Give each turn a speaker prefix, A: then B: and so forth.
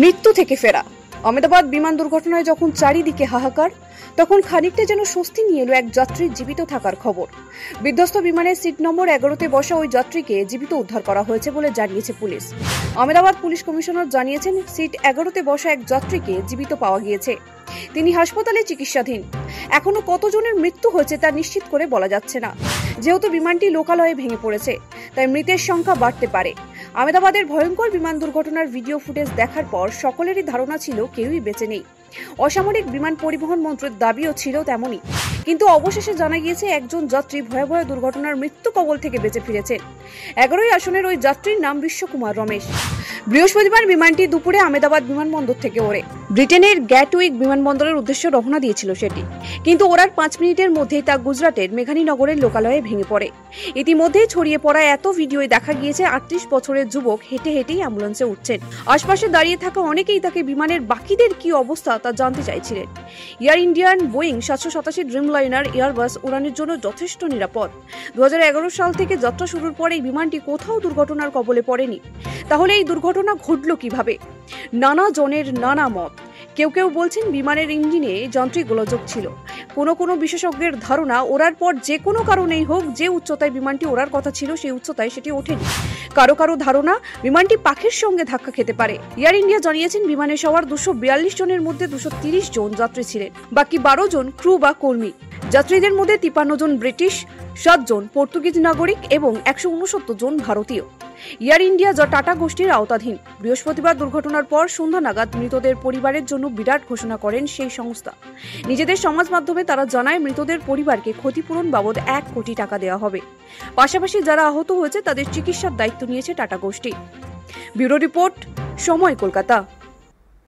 A: মৃত্যু থেকে ফেরা। আহমেদাবাদ বিমান দুর্ঘটনায় যখন চারিদিকে হাহাকার, তখন খানিকটা যেন স্বস্তি নিয়ে এলো এক যাত্রীর জীবিত থাকার খবর। বিধ্বস্ত বিমানের সিট নম্বর 11-তে বসা ওই যাত্রীকে জীবিত উদ্ধার করা হয়েছে বলে জানিয়েছে পুলিশ। আহমেদাবাদ পুলিশ কমিশনার জানিয়েছেন, সিট 11-তে বসা এক যাত্রীকে জীবিত পাওয়া গিয়েছে। তিনি হাসপাতালে চিকিৎসাধীন। এখনো কতজনের মৃত্যু হয়েছে তা নিশ্চিত করে বলা যাচ্ছে না। যেহেতু বিমানটি লোকালয়ে ভেঙে পড়েছে, তাই মৃতের সংখ্যা বাড়তে পারে। আহমেদাবাদের ভয়ঙ্কর বিমান দুর্ঘটনার ভিডিও ফুটেজ দেখার পর সকলেরই ধারণা ছিল কেউই বেঁচে নেই। অসামরিক বিমান পরিবহন মন্ত্রীর দাবিও ছিল তেমনই, কিন্তু অবশেষে জানা গিয়েছে একজন যাত্রী ভয়াবহ দুর্ঘটনার মৃত্যু কবল থেকে বেঁচে ফিরেছেন। 11 আসনের ওই যাত্রীর নাম বিশ্বকুমার রমেশ। বৃহস্পতিবার বিমানটি দুপুরে আহমেদাবাদ বিমানবন্দর থেকে ওড়ে ব্রিটেনের গ্যাটউইক বিমানবন্দরের উদ্দেশ্যে রওনা দিয়েছিল সেটি, কিন্তু ওড়ার 5 মিনিটের মধ্যেই তা গুজরাটের মেঘানীনগরের লোকালয়ে ভেঙে পড়ে। ইতিমধ্যেই ছড়িয়ে পড়া এত ভিডিওয় দেখা গিয়েছে 38 বছরের যুবক হেঁটে হেঁটেই অ্যাম্বুলেন্সে উঠছেন। আশপাশে দাঁড়িয়ে থাকা অনেকেই তাকে বিমানের বাকিদের কি অবস্থা তা জানতে চাইছিলেন। Air Indian Boeing 787 Dreamliner Airbus উড়ানের জন্য যথেষ্ট নিরাপদ। 2011 সাল থেকে যাত্রা শুরুর পর এই বিমানটি কোথাও দুর্ঘটনার কবলে পড়েনি। তাহলে এই দুর্ঘটনা ঘটল কিভাবে? নানা জনের নানা মত। কেউ কেউ বলছেন বিমানের ইঞ্জিনে যান্ত্রিক গোলযোগ ছিল। কোনো বিশেষজ্ঞের ধারণা, ওড়ার পর যে কোনো কারণেই হোক, যে উচ্চতায় বিমানটি ওড়ার কথা ছিল সেই উচ্চতায় সেটি ওঠেনি। কারো ধারণা বিমানটি পাখির সঙ্গে ধাক্কা খেতে পারে। এয়ার ইন্ডিয়া জানিয়েছেন, বিমানে সওয়ার 242 জনের মধ্যে 230 জন যাত্রী ছিলেন, বাকি 12 জন ক্রু বা কর্মী। যাত্রীদের মধ্যে 53 জন ব্রিটিশ, 7 জন পর্তুগিজ নাগরিক এবং 169 জন ভারতীয়। এয়ার ইন্ডিয়া যা টাটা গোষ্ঠীর আওতাধীন। বৃহস্পতিবার দুর্ঘটনার পর সন্ধ্যা নাগাদ মৃতদের পরিবারের জন্য বিরাট ঘোষণা করেন সেই সংস্থা। নিজেদের সমাজ মাধ্যমে তারা জানায়, মৃতদের পরিবারকে ক্ষতিপূরণ বাবদ 1 কোটি টাকা দেওয়া হবে। পাশাপাশি যারা আহত হয়েছে তাদের চিকিৎসার দায়িত্ব নিয়েছে টাটা গোষ্ঠী। ব্যুরো রিপোর্ট, সময়, কলকাতা।